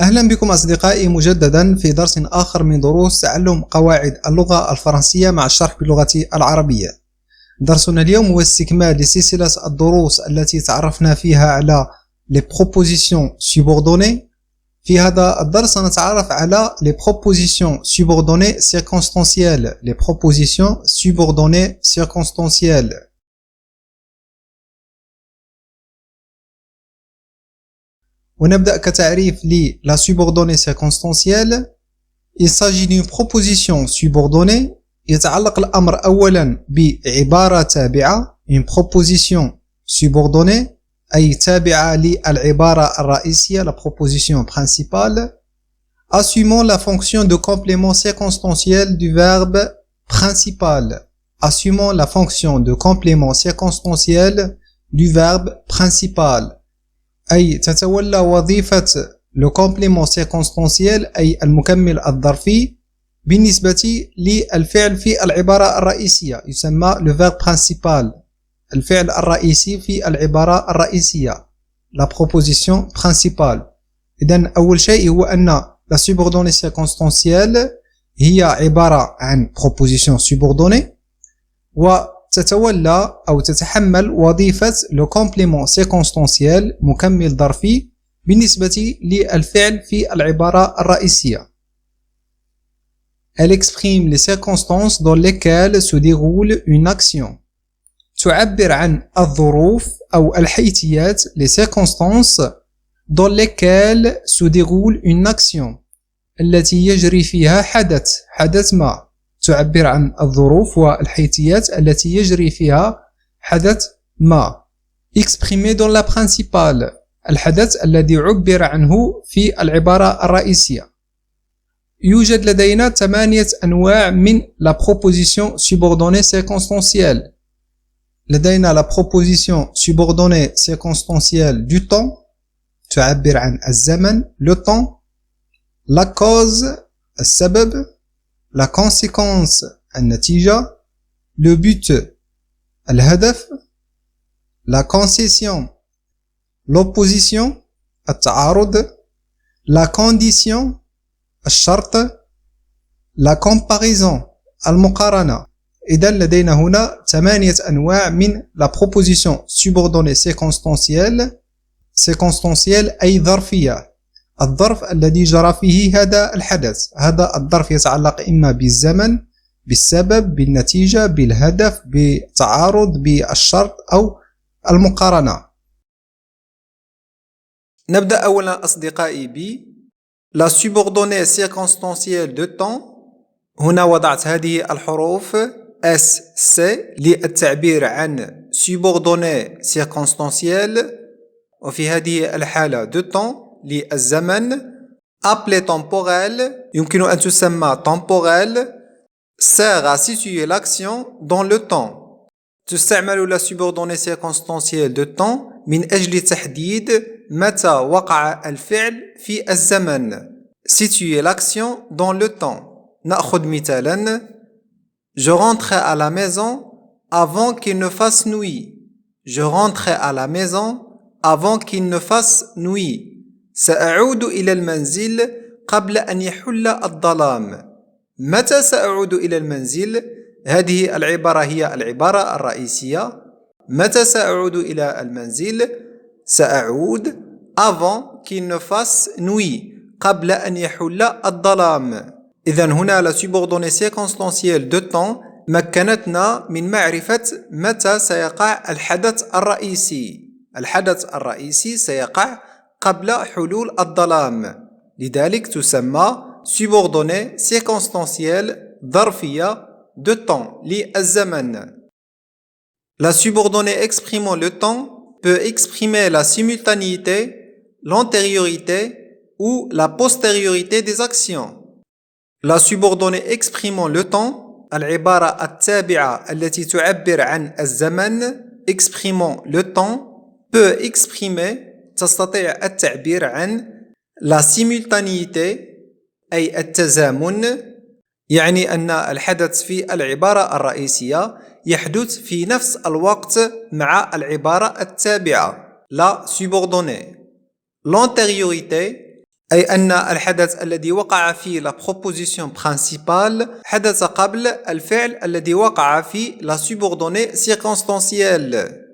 أهلا بكم أصدقائي مجددا في درس آخر من دروس تعلم قواعد اللغة الفرنسية مع الشرح باللغة العربية. درسنا اليوم هو استكمال لسلسلة الدروس التي تعرفنا فيها على les propositions subordonnées. في هذا الدرس سنتعرف على les propositions subordonnées circonstancielles. Les propositions subordonnées circonstancielles. ونبدأ كتعريف la subordonnée circonstancielle. Il s'agit d'une proposition subordonnée يتعلق الأمر أولا بعبارة تابعة. Une proposition subordonnée أي تابعة للعبارة الرئيسية, la proposition principale, assumant la fonction de complément circonstanciel du verbe principal. Assumant la fonction de complément circonstanciel du verbe principal. أي تتولى وظيفة le complément circonstanciel أي المكمل الظرفي بالنسبة للفعل في العبارة الرئيسية, يسمى le verbe principal, الفعل الرئيسي في العبارة الرئيسية, la proposition principale. إذن أول شيء هو أن la subordonnée circonstancielle هي عبارة عن proposition subordonnée وتتولى أو تتحمل وظيفة le complément circonstanciel, مكمل ظرفي بالنسبة للفعل في العبارة الرئيسية. Elle exprime les circonstances dans lesquelles se déroule une action. تعبر عن الظروف أو الحيثيات, les circonstances dans lesquelles se déroule une action, التي يجري فيها حدث ما. تعبر عن الظروف والحيثيات التي يجري فيها حدث ما. exprimé dans la principale, الحدث الذي عبر عنه في العبارة الرئيسية. يوجد لدينا 8 أنواع من la proposition subordonnée circonstancielle. لدينا la proposition subordonnée circonstancielle du temps, تعبر عن الزمن, le temps, la cause, السبب, la conséquence, النتيجة, le but, الهدف, la concession, l'opposition, التعارض, la condition, الشرط, la comparaison, المقارنة. إذن لدينا هنا 8 أنواع من la proposition subordonnée circonstancielle أي ظرفية, الظرف الذي جرى فيه هذا الحدث. هذا الظرف يتعلق إما بالزمن, بالسبب, بالنتيجة, بالهدف, بالتعارض, بالشرط أو المقارنة. نبدأ أولا أصدقائي ب la subordonnée circonstancielle de temps. هنا وضعت هذه الحروف SC للتعبير عن subordonnée circonstancielle, وفي هذه الحالة de temps للزمن. appelé temporel يمكن أن تسمى temporel, sert à situer l'action dans le temps. تستعمل la subordonnée circonstancielle de temps من أجل تحديد متى وقع الفعل في الزمن. situer l'action dans le temps. نأخذ مثالا: Je rentrais à la maison avant qu'il ne fasse nuit. Je rentrais à la maison avant qu'il ne fasse nuit. سأعود إلى المنزل قبل أن يحل الظلام. متى سأعود إلى المنزل؟ هذه العبارة هي العبارة الرئيسية. متى سأعود إلى المنزل؟ سأعود avant qu'il ne fasse nuit, قبل أن يحل الظلام. إذن هنا la subordonnée circonstancielle de temps مكنتنا من معرفة متى سيقع الحدث الرئيسي. الحدث الرئيسي سيقع قبل حلول الظلام, لذلك تسمى subordonnée circonstancielle ظرفية de temps للزمن. La subordonnée exprimant le temps peut exprimer la simultanéité, l'antériorité ou la postériorité des actions. La subordonnée exprimant le temps, العبارة التابعة التي تعبر عن الزمن, exprimant le temps, peut exprimer, تستطيع التعبير عن la simultanéité أي التزامن, يعني أن الحدث في العبارة الرئيسية يحدث في نفس الوقت مع العبارة التابعة, la subordonnée. L'antériorité أي أن الحدث الذي وقع في la proposition principale حدث قبل الفعل الذي وقع في la subordonnée circonstancielle.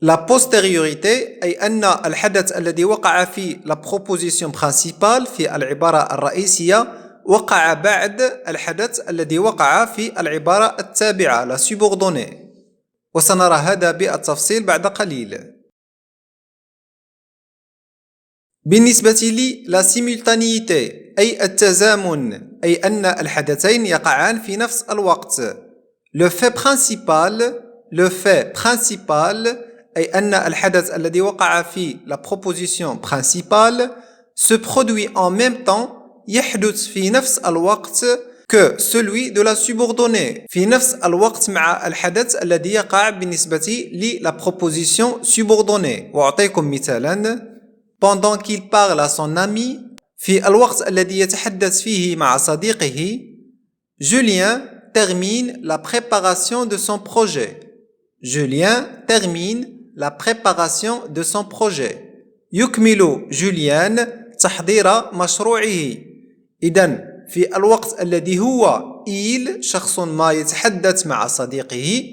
La postériorité أي أن الحدث الذي وقع في la proposition principale في العبارة الرئيسية وقع بعد الحدث الذي وقع في العبارة التابعة la subordonnée. وسنرى هذا بالتفصيل بعد قليل. بالنسبة لي la simultanéité أي التزامن أي أن الحدثين يقعان في نفس الوقت. Le fait principal أي أن الحدث الذي وقع في la proposition principale se produit en même temps يحدث في نفس الوقت que celui de la subordonnée في نفس الوقت مع الحدث الذي يقع بالنسبة ل la proposition subordonnée. وأعطيكم مثالا pendant qu'il parle à son ami في الوقت الذي يتحدث فيه مع صديقه Julien termine la préparation de son projet. Julien termine la préparation de son projet. يكمل جوليان تحضير مشروعه. إذن في الوقت الذي هو il شخص ما يتحدث مع صديقه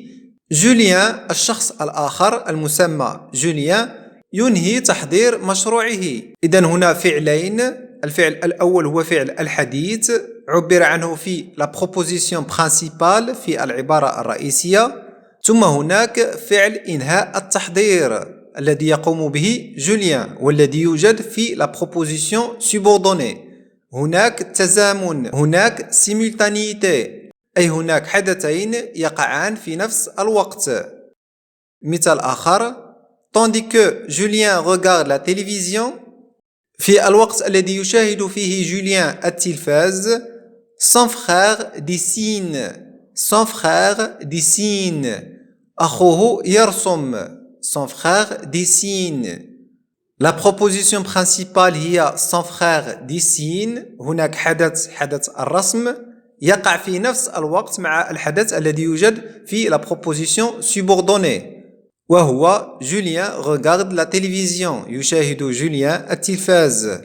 جوليان الشخص الآخر المسمى جوليان ينهي تحضير مشروعه. إذن هنا فعلين. الفعل الأول هو فعل الحديث عبر عنه في la proposition principale في العبارة الرئيسية. ثم هناك فعل إنهاء التحضير الذي يقوم به جوليان والذي يوجد في la proposition subordonnée. هناك تزامن هناك simultanéité أي هناك حدثين يقعان في نفس الوقت. مثال آخر tandis que Julien regarde la télévision في الوقت الذي يشاهد فيه جوليان التلفاز son frère dessine أخوه يرسم son frère dessine. La proposition principale هي son frère dessine. هناك حدث الرسم يقع في نفس الوقت مع الحدث الذي يوجد في la proposition subordonnée وهو Julien regarde la télévision يشاهد جوليان التلفاز.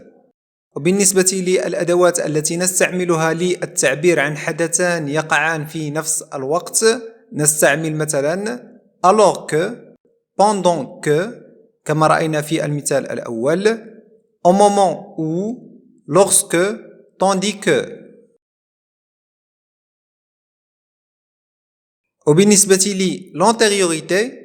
وبالنسبة للأدوات التي نستعملها للتعبير عن حدثان يقعان في نفس الوقت نستعمل مثلا alors que pendant que كما رأينا في المثال الأول au moment où lorsque tandis que. وبالنسبة للantériorité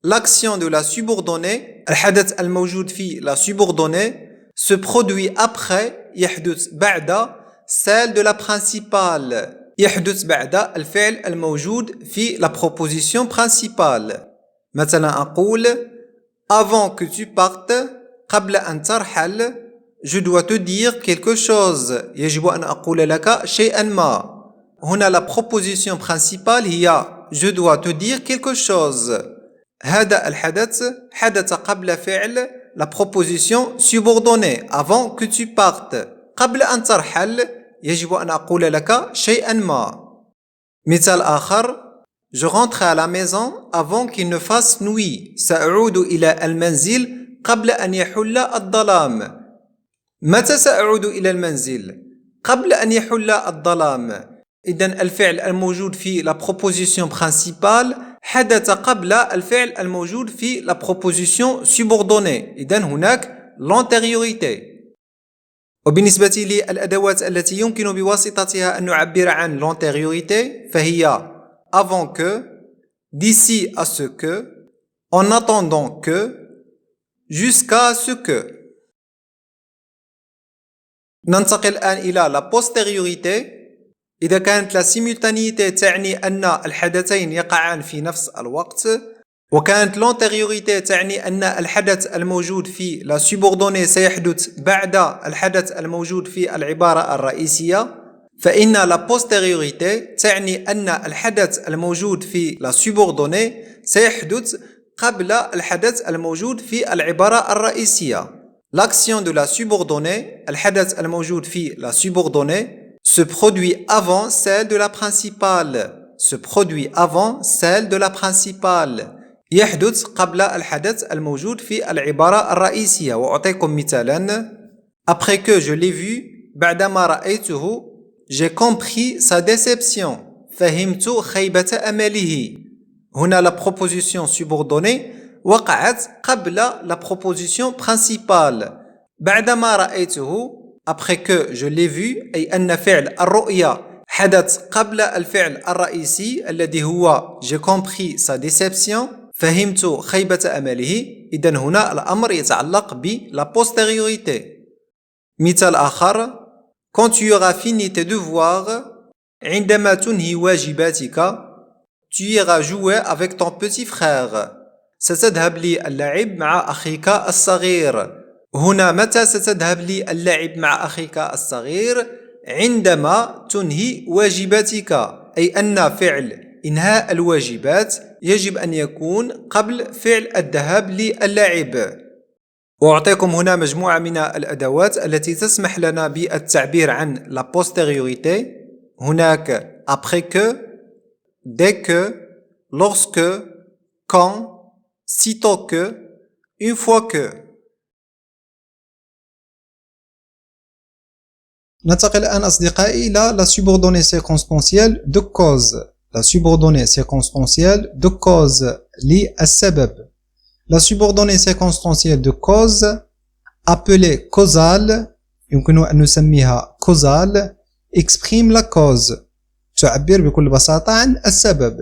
l'action de la subordonnée الحدث الموجود في la subordonnée se produit après يحدث بعد celle de la principale يحدث بعد الفعل الموجود في la proposition principale. مثلا أقول avant que tu partes قبل أن ترحل je dois te dire quelque chose يجب أن أقول لك شيئا ما. هنا la proposition principale هي je dois te dire quelque chose. هذا الحدث حدث قبل فعل la proposition subordonnée avant que tu partes قبل أن ترحل يجب أن أقول لك شيئا ما. مثال آخر je rentre à la maison avant qu'il ne fasse nuit سأعود إلى المنزل قبل أن يحل الظلام. متى سأعود إلى المنزل؟ قبل أن يحل الظلام. إذن الفعل الموجود في la proposition principale حدث قبل الفعل الموجود في la proposition subordonnée. إذن هناك l'antériorité. وبالنسبة للأدوات التي يمكن بواسطتها أن نعبر عن l'antériorité فهي avant que, d'ici à ce que, en attendant que, jusqu'à ce que. ننتقل الآن إلى la postériorité. إذا كانت la simultanéité تعني أن الحدثين يقعان في نفس الوقت وكانت l'antériorité تعني أن الحدث الموجود في la subordonnée سيحدث بعد الحدث الموجود في العبارة الرئيسية فإن la postériorité تعني أن الحدث الموجود في la subordonnée سيحدث قبل الحدث الموجود في العبارة الرئيسية. L'action de la subordonnée الحدث الموجود في la subordonnée se produit avant celle de la principale. Se produit avant celle de la principale. يحدث قبل الحدث الموجود في العبارة الرئيسية. وأعطيكم مثالا Après que je l'ai vu, بعدما رأيته, j'ai compris sa déception. فهمت خيبة أمله. هنا la proposition subordonnée وقعت قبل la proposition principale. بعدما رأيته, après que je l'ai vu, أي أن فعل الرؤية حدث قبل الفعل الرئيسي الذي هو j'ai compris sa déception. فهمت خيبة أمله. إذن هنا الأمر يتعلق بلا postériorité. مثال آخر: Quand tu auras fini tes devoirs, عندما تنهي واجباتك, tu iras jouer avec ton petit frère. ستذهب للعب مع أخيك الصغير. هنا متى ستذهب للعب مع أخيك الصغير؟ عندما تنهي واجباتك، أي أن فعل إنهاء الواجبات يجب أن يكون قبل فعل الذهاب للعب. وأعطيكم هنا مجموعة من الأدوات التي تسمح لنا بالتعبير عن la postériorité. هناك après que, dès que, lorsque, quand, sitôt que, une fois que. ننتقل الآن أصدقائي إلى la subordonnée circonstancielle de cause. La subordonnée circonstancielle de cause للسبب. La subordonnée circonstancielle de cause appelée causale يمكن أن نسميها causale exprime la cause. تعبر بكل بساطة عن السبب.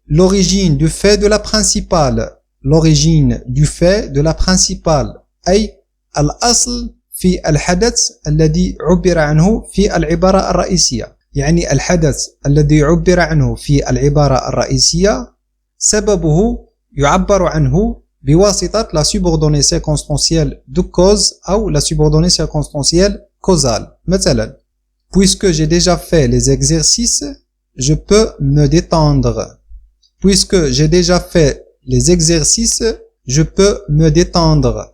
L'origine du fait de la principale. L'origine du fait de la principale أي الأصل في الحدث الذي عبر عنه في العبارة الرئيسية. يعني الحدث الذي عبر عنه في العبارة الرئيسية سببه يعبر عنه بواسطة la subordonnée circonstancielle de cause أو la subordonnée circonstancielle causale. مثلا: Puisque j'ai déjà fait les exercices, je peux me détendre. Puisque j'ai déjà fait les exercices, je peux me détendre.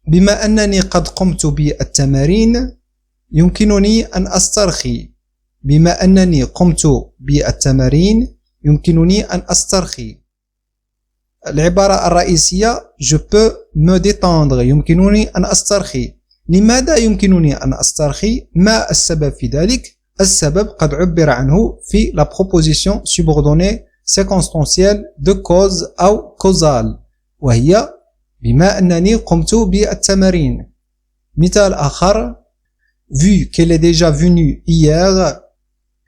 بما أنني قد قمت بالتمارين يمكنني أن أسترخي. بما أنني قمت بالتمارين يمكنني أن أسترخي. العبارة الرئيسية je peux me détendre يمكنني أن أسترخي. لماذا يمكنني أن أسترخي؟ ما السبب في ذلك؟ السبب قد عبر عنه في la proposition subordonnée circonstancielle de cause أو causale وهي بما أنني قمت بالتمارين. مثال آخر: Vu qu'elle est déjà venue hier,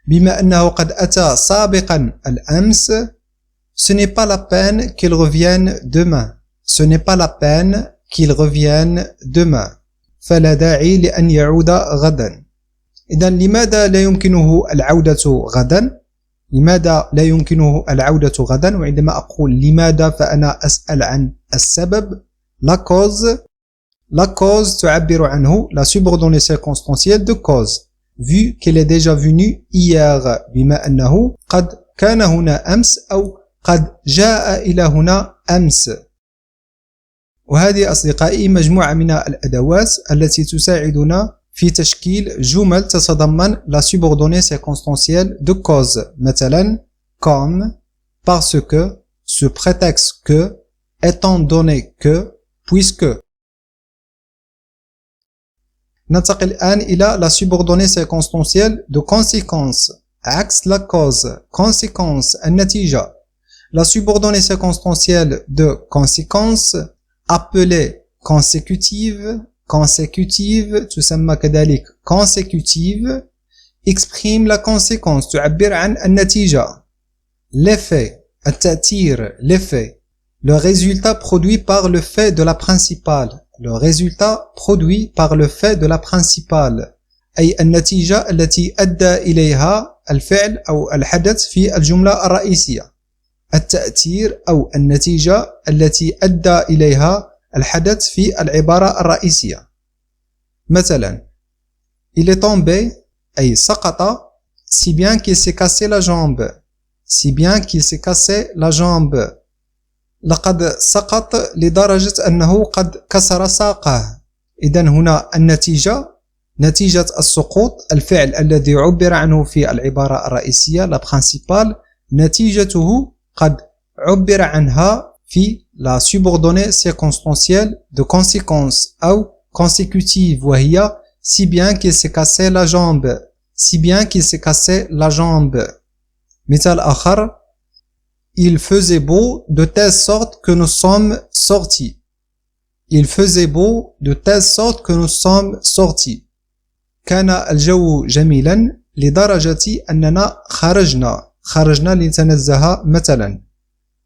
بما أنه قد أتى سابقا الأمس, ce n'est pas la peine qu'il revienne demain. Ce n'est pas la peine qu'il revienne demain. فلا داعي لأن يعود غدا. إذن لماذا لا يمكنه العودة غدا؟ لماذا لا يمكنه العودة غدا؟ وعندما أقول لماذا فأنا أسأل عن السبب. La cause تعبر عنه la subordonnée circonstancielle de cause. Vu qu'elle est déjà venue hier بما أنه قد كان هنا أمس أو قد جاء إلى هنا أمس. وهذه أصدقائي مجموعة من الأدوات التي تساعدنا في تشكيل جمل تتضمن la subordonnée circonstancielle de cause. مثلا: comme, parce que, sous prétexte que, étant donné que, puisque. ننتقل الآن إلى la subordonnée circonstancielle de conséquence. عكس la cause. Conséquence النتيجة. La subordonnée circonstancielle de conséquence appelée consécutive تسمى كذلك consécutive exprime la conséquence تعبر عن النتيجة. L'effet التأثير l'effet. Le résultat produit par le fait de la principale. Le résultat produit par le fait de la principale أي النتيجة التي أدى إليها الفعل أو الحدث في الجملة الرئيسية. التأثير أو النتيجة التي أدى إليها الحدث في العبارة الرئيسية. مثلا: Il est tombé أي سقط si bien qu'il s'est cassé la jambe. Si bien qu'il s'est cassé la jambe. لقد سقط لدرجة أنه قد كسر ساقه. إذن هنا النتيجة نتيجة السقوط الفعل الذي عبر عنه في العبارة الرئيسية la principale نتيجته قد عبر عنها في la subordonnée circonstancielle de conséquence أو consécutive وهي si bien qu'il s'est cassé la jambe si bien qu'il s'est cassé la jambe مثال آخر il faisait beau de telle sorte que nous sommes sortis il faisait beau de telle sorte que nous sommes sortis كان الجو جميلا لدرجة أننا خرجنا لنتنزه مثلا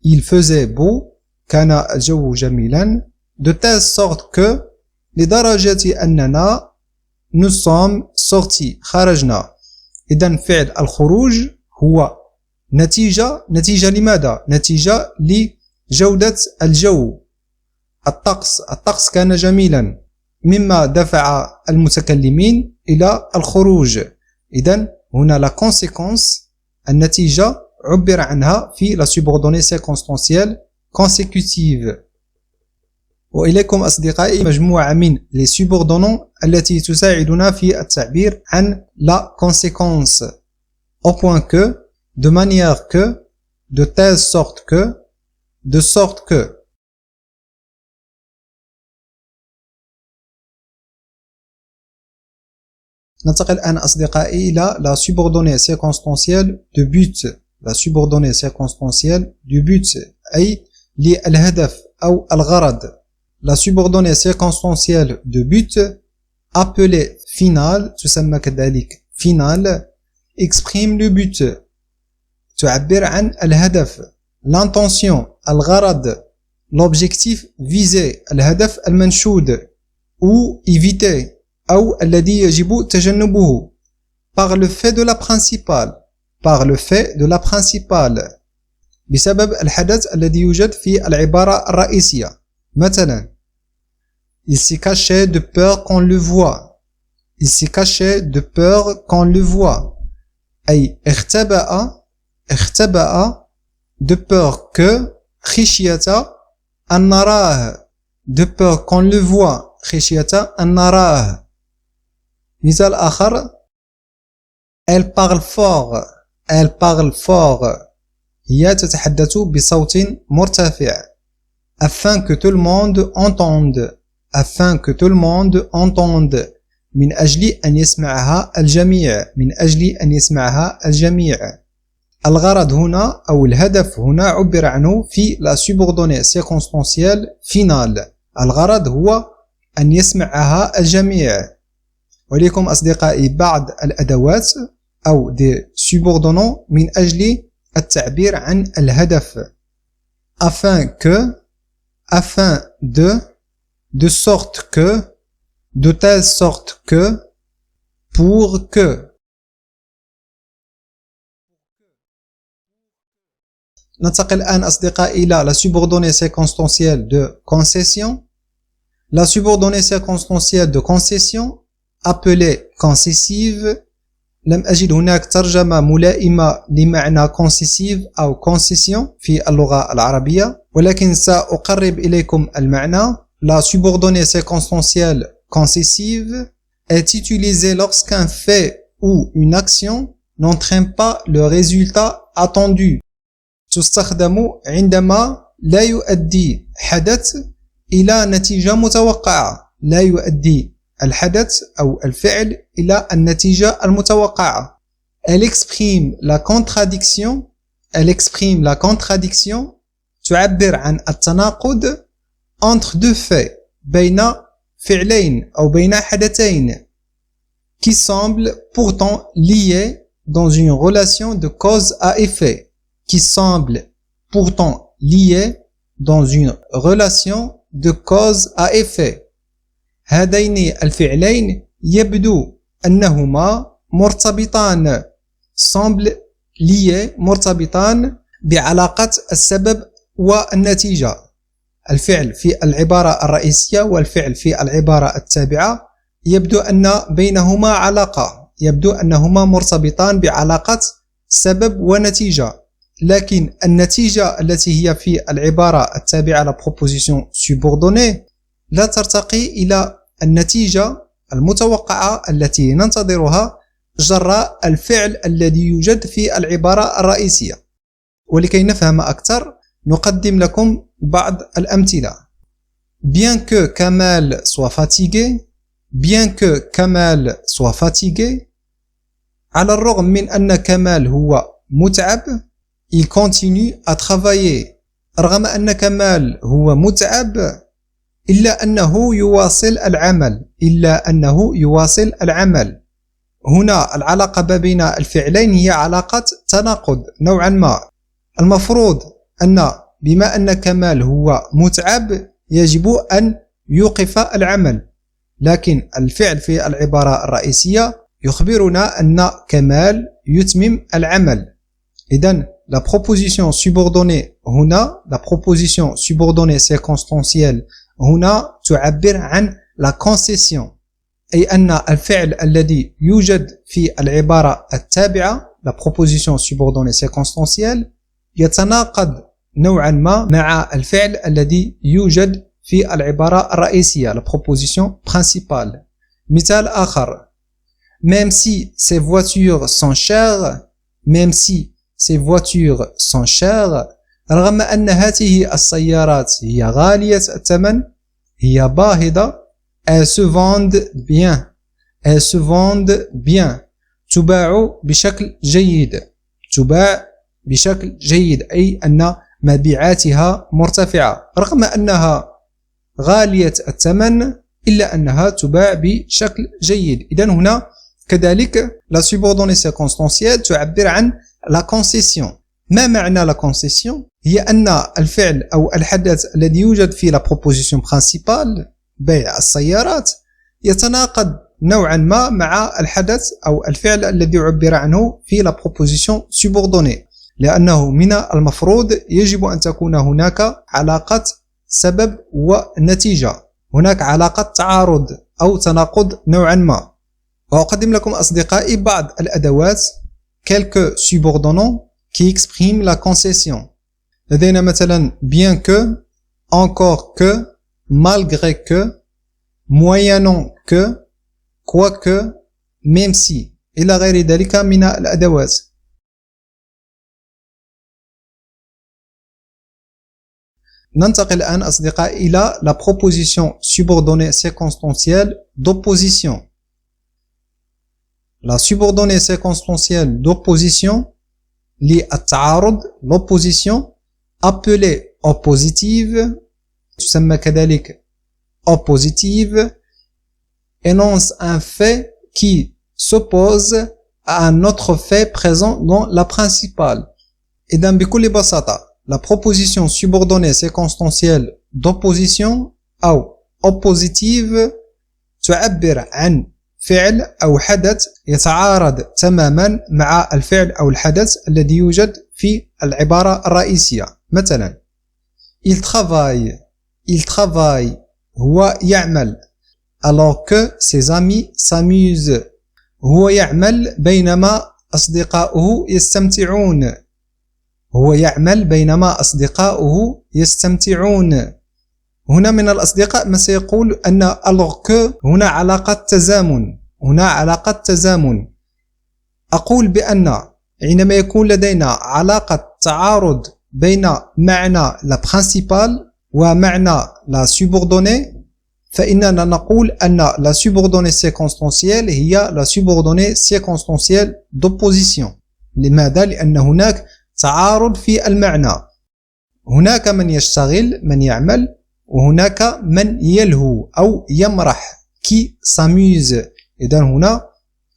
il faisait beau كان الجو جميلا de telle sorte que لدرجة أننا nous sommes sortis خرجنا إذن فعل الخروج هو نتيجة لماذا؟ نتيجة لجودة الجو الطقس كان جميلا مما دفع المتكلمين إلى الخروج إذن هنا la conséquence النتيجة عبر عنها في la subordonnée circonstancielle consécutive وإليكم أصدقائي مجموعة من les subordonnons التي تساعدنا في التعبير عن la conséquence au point que de manière que de telle sorte que de sorte que ننتقل الآن أصدقائي إلى la subordonnée circonstancielle de but la subordonnée circonstancielle du but أي للهدف أو الغرض la subordonnée circonstancielle de but appelée finale تسمى كذلك finale exprime le but تعبر عن الهدف l'intention الغرض l'objectif visé الهدف المنشود ou évité أو الذي يجب تجنبه par le fait de la principale بسبب الحدث الذي يوجد في العبارة الرئيسية مثلا il s'est caché de peur qu'on le voie il s'est caché de peur qu'on le voie أي اختبأ de peur que خشية أن نراه de peur qu'on le voit خشية أن نراه مثال آخر elle parle fort هي تتحدث بصوت مرتفع afin que tout le monde entende من أجل أن يسمعها الجميع الغرض هنا أو الهدف هنا عبر عنه في la subordonnée circonstancielle finale الغرض هو أن يسمعها الجميع ولكم أصدقائي بعض الأدوات أو des subordonnants من أجل التعبير عن الهدف afin de sorte que de telle sorte que pour que ننتقل الآن أصدقائي إلى la subordonnée circonstancielle de concession la subordonnée circonstancielle de concession appelée concessive لم أجد هناك ترجمة ملائمة لمعنى concessive أو concession في اللغة العربية ولكن سأقرب إليكم المعنى la subordonnée circonstancielle concessive est utilisée lorsqu'un fait ou une action n'entraîne pas le résultat attendu تستخدم عندما لا يؤدي حدث إلى نتيجة متوقعة لا يؤدي الحدث أو الفعل إلى النتيجة المتوقعة elle exprime la contradiction تعبر عن التناقض entre deux faits بين فعلين أو بين حدثين qui semblent pourtant liés dans une relation de cause à effet qui semblent pourtant liés dans une relation de cause à effet هذين الفعلين يبدو أنهما مرتبطان semblent liés مرتبطان بعلاقة السبب والنتيجة الفعل في العبارة الرئيسية والفعل في العبارة التابعة يبدو أن بينهما علاقة يبدو أنهما مرتبطان بعلاقة سبب ونتيجة لكن النتيجة التي هي في العبارة التابعة la proposition subordonnée لا ترتقي إلى النتيجة المتوقعة التي ننتظرها جراء الفعل الذي يوجد في العبارة الرئيسية ولكي نفهم أكثر نقدم لكم بعض الأمثلة Bien que Kamal soit fatigué, bien que Kamal soit fatigué, على الرغم من أن كمال هو متعب, il continue à travailler. رغم أن كمال هو متعب إلا أنه يواصل العمل. هنا العلاقة بين الفعلين هي علاقة تناقض نوعا ما. المفروض أن بما أن كمال هو متعب يجب أن يوقف العمل، لكن الفعل في العبارة الرئيسية يخبرنا أن كمال يتمم العمل. إذن la proposition subordonnée هنا, la proposition subordonnée circonstancielle هنا تعبر عن la concession، أي أن الفعل الذي يوجد في العبارة التابعة la proposition subordonnée circonstancielle يتناقض نوعا ما مع الفعل الذي يوجد في العبارة الرئيسية la proposition principale. مثال آخر: même si ces voitures sont chères, même si ces voitures sont chères، رغم أن هذه السيارات هي غالية الثمن، هي باهظة، elles se vendent bien، elles se vendent bien، تباع بشكل جيد، تباع بشكل جيد، أي أن مبيعاتها مرتفعة، رغم أنها غالية الثمن إلا أنها تباع بشكل جيد. إذن هنا كذلك la subordonnée circonstancielle تعبر عن la concession. ما معنى la concession؟ هي أن الفعل أو الحدث الذي يوجد في la proposition principale بيع السيارات يتناقض نوعا ما مع الحدث أو الفعل الذي عبر عنه في la proposition subordonnée، لأنه من المفروض يجب أن تكون هناك علاقة سبب ونتيجة، هناك علاقة تعارض أو تناقض نوعا ما. وأقدم لكم أصدقائي بعض الأدوات quelques subordonnants qui expriment la concession. لدينا مثلا bien que, encore que, malgré que, moyennant que, quoique, même si إلى غير ذلك من الأدوات. ننتقل الآن أصدقائي إلى la proposition subordonnée circonstancielle d'opposition. La subordonnée circonstancielle d'opposition للتعارض l'opposition appelée oppositive تسمى كذلك oppositive énonce un fait qui s'oppose à un autre fait présent dans la principale. إذن بكل بساطة la proposition subordonnée circonstancielle d'opposition أو oppositive تعبر عن فعل أو حدث يتعارض تماما مع الفعل أو الحدث الذي يوجد في العبارة الرئيسية. مثلا il travaille هو يعمل alors que ses amis s'amusent، هو يعمل بينما أصدقاؤه يستمتعون، هو يعمل بينما أصدقاؤه يستمتعون. هنا من الأصدقاء من سيقول أن alors que هنا علاقة تزامن، هنا علاقة تزامن. أقول بأن عندما يكون لدينا علاقة تعارض بين معنى la principale ومعنى la subordonnée فإننا نقول أن la subordonnée circonstancielle هي la subordonnée circonstancielle d'opposition. لماذا؟ لأن هناك تعارض في المعنى، هناك من يشتغل من يعمل وهناك من يلهو أو يمرح qui s'amuse. إذن هنا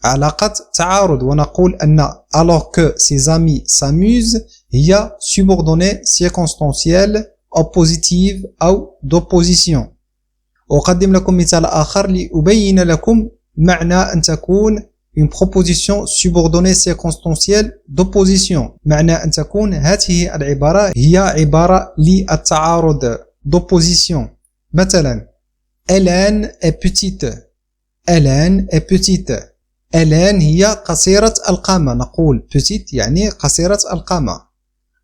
علاقة تعارض ونقول أن alors que ses amis s'amusent هي subordonnée circonstancielle oppositive أو d'opposition. أقدم لكم مثال آخر لأبين لكم معنى أن تكون une proposition subordonnée circonstancielle d'opposition. معنى أن تكون هذه العبارة هي عبارة للتعارض d'opposition. مثلا Hélène est petite، Hélène est petite، Hélène هي قصيرة القامة، نقول petite يعني قصيرة القامة.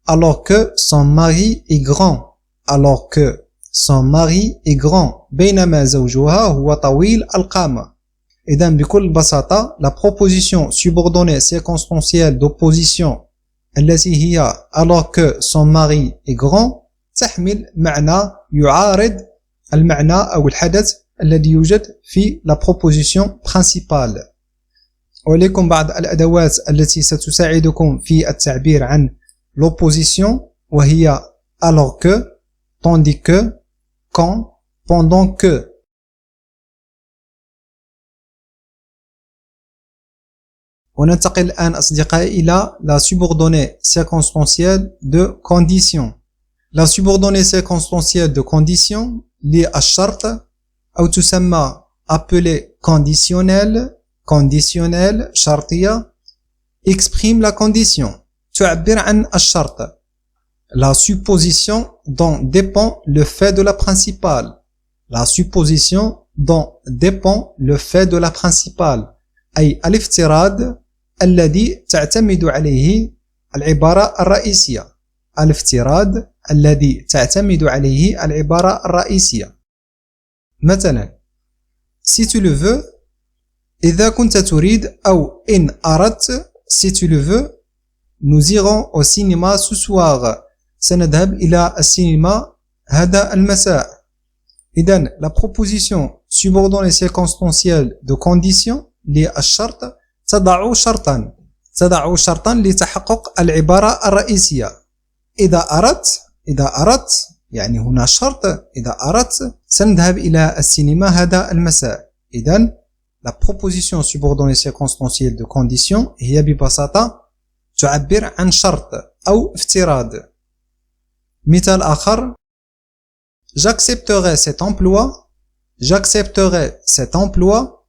alors que son mari est grand، alors que son mari est grand، بينما زوجها هو طويل القامة. إذن بكل بساطة la proposition subordonnée circonstancielle d'opposition التي هي alors que son mari est grand تحمل معنى يعارض المعنى أو الحدث الذي يوجد في la proposition principale. ولكم بعض الأدوات التي ستساعدكم في التعبير عن l'opposition وهي alors que, tandis que, quand, pendant que. وننتقل الآن أصدقائي إلى la subordonnée circonstancielle de condition. La subordonnée circonstancielle de condition liée à الشرط أو تسمى appelée conditionnelle شرطية exprime la condition تعبر عن الشرط. La supposition dont dépend le fait de la principale. La supposition dont dépend le fait de la principale أي الافتراض الذي تعتمد عليه العبارة الرئيسية. الافتراض الذي تعتمد عليه العبارة الرئيسية. مثلا si tu le veux إذا كنت تريد أو إن أردت si tu le veux nous irons au cinéma ce soir سنذهب إلى السينما هذا المساء. إذن la proposition subordonnée circonstancielle de condition للشرط تضع شرطا لتحقق العبارة الرئيسية. إذا أردت يعني هنا شرط إذا أردت سنذهب إلى السينما هذا المساء. إذن la proposition subordonnée circonstancielle de condition هي ببساطة تعبر عن شرط أو افتراض. مثال آخر j'accepterai cet emploi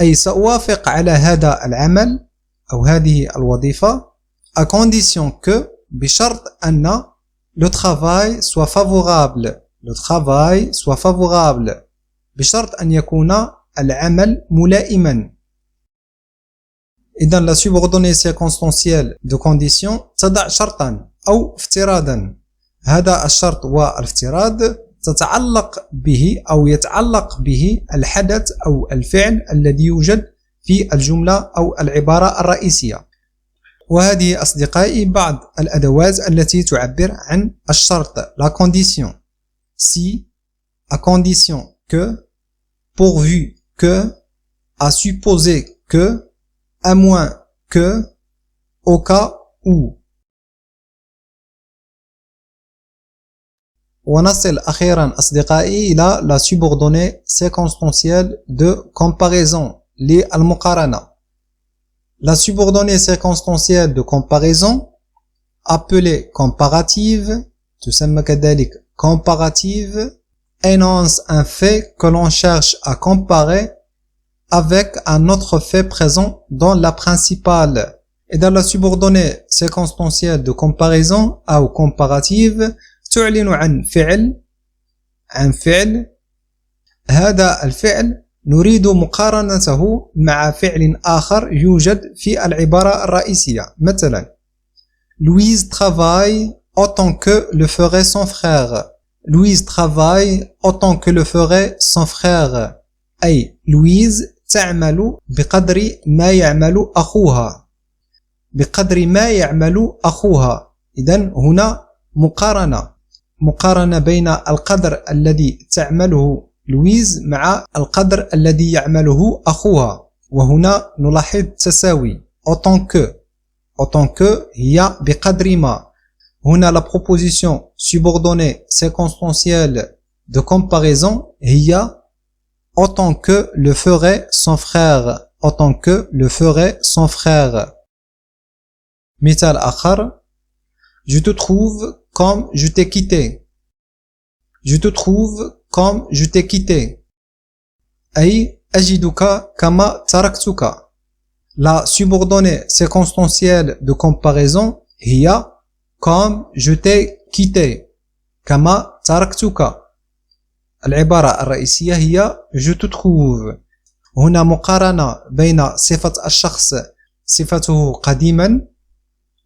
أي سأوافق على هذا العمل أو هذه الوظيفة à condition que بشرط أن le travail soit favorable بشرط أن يكون العمل ملائما. إذن la subordonnée circonstancielle de condition تضع شرطا أو افتراضا. هذا الشرط والافتراض تتعلق به أو يتعلق به الحدث أو الفعل الذي يوجد في الجملة أو العبارة الرئيسية. وهذه أصدقائي بعض الأدوات التي تعبر عن الشرط. La condition si, à condition que, pourvu que, à supposer que, à moins que, au cas où. ونصل أخيرا أصدقائي إلى la subordonnée circonstancielle de comparaison للمقارنة. La subordonnée circonstancielle de comparaison appelée comparative تسمى كذلك comparative énonce un fait que l'on cherche à comparer avec un autre fait présent dans la principale. Et dans la subordonnée circonstancielle de comparaison أو comparative تعلن عن فعل هذا الفعل نريد مقارنته مع فعل آخر يوجد في العبارة الرئيسية. مثلا Louise travaille autant que le ferait son frère. Louise travaille autant que le ferait son frère أي Louise تعمل بقدر ما يعمل أخوها. إذن هنا مقارنة بين القدر الذي تعمله لويز مع القدر الذي يعمله أخوها. وهنا نلاحظ تساوي autant que هي بقدر ما. هنا la proposition subordonnée circonstancielle de comparaison هي autant que le ferait son frère. مثال آخر je te trouve comme je t'ai quitté أي أجدك كما تركتك. La subordonnée circonstancielle de comparaison هي comme je t'ai quitté كما تركتك. العبارة الرئيسية هي je te trouve. هنا مقارنة بين صفة الشخص صفته قديما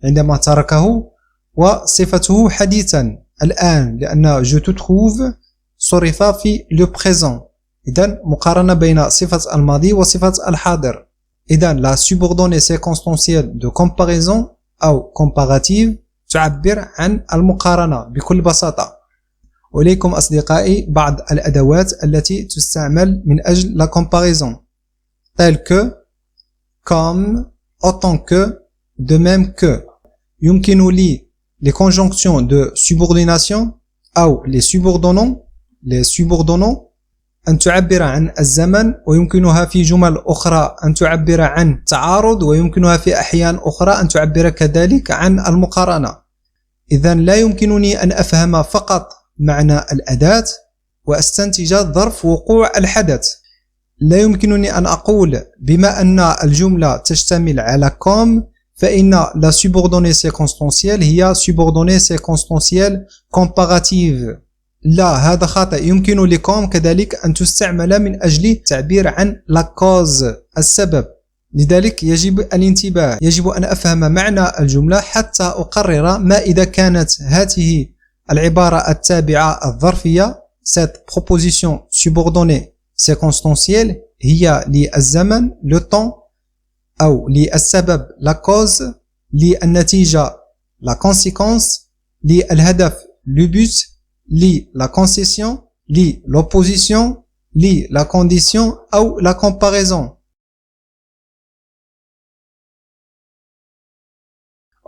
عندما تركه وصفته حديثا الآن لأن je te trouve صرف في le présent. إذن مقارنة بين صفة الماضي وصفة الحاضر. إذن la subordonnée circonstancielle de comparaison أو comparative تعبر عن المقارنة بكل بساطة. وإليكم أصدقائي بعض الأدوات التي تستعمل من أجل la comparaison telle que, comme, autant que, de même que. يمكن لي les conjonctions de subordination أو les subordonnants أن تعبر عن الزمن، ويمكنها في جمل أخرى أن تعبر عن تعارض، ويمكنها في أحيان أخرى أن تعبر كذلك عن المقارنة. إذن لا يمكنني أن أفهم فقط معنى الأداة وأستنتج ظرف وقوع الحدث. لا يمكنني أن أقول بما أن الجملة تشتمل على comme فإن la subordonnée circonstancielle هي subordonnée circonstancielle comparative. لا، هذا خطأ. يمكن لكم كذلك أن تستعمل من أجل التعبير عن la cause، السبب. لذلك يجب الانتباه، يجب أن أفهم معنى الجملة حتى أقرر ما إذا كانت هذه العبارة التابعة الظرفية cette proposition subordonnée circonstancielle هي للزمن le temps، أو للسبب la cause، للنتيجة la conséquence، للهدف le but، la concession، l'opposition، la condition أو la comparaison.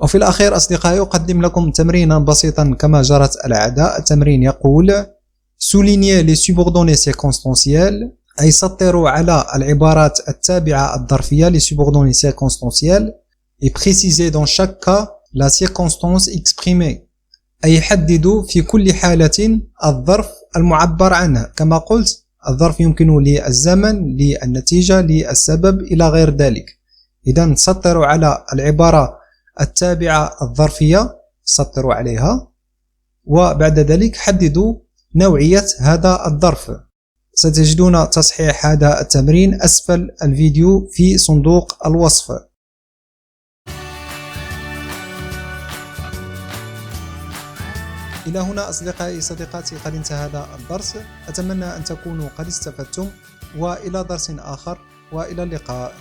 وفي الأخير أصدقائي أقدم لكم تمرينا بسيطا كما جرت العادة. التمرين يقول souligner les subordonnées circonstancielles، أي سطروا على العبارات التابعة الظرفية les subordonnées circonstancielles et préciser dans chaque cas la circonstance exprimée، أي حددوا في كل حالة الظرف المعبر عنه. كما قلت الظرف يمكن للزمن، للنتيجة، للسبب إلى غير ذلك. إذا سطروا على العبارة التابعة الظرفية، سطروا عليها، وبعد ذلك حددوا نوعية هذا الظرف. ستجدون تصحيح هذا التمرين أسفل الفيديو في صندوق الوصف. إلى هنا أصدقائي صديقاتي قد انتهى هذا الدرس. أتمنى أن تكونوا قد استفدتم، وإلى درس آخر، وإلى اللقاء.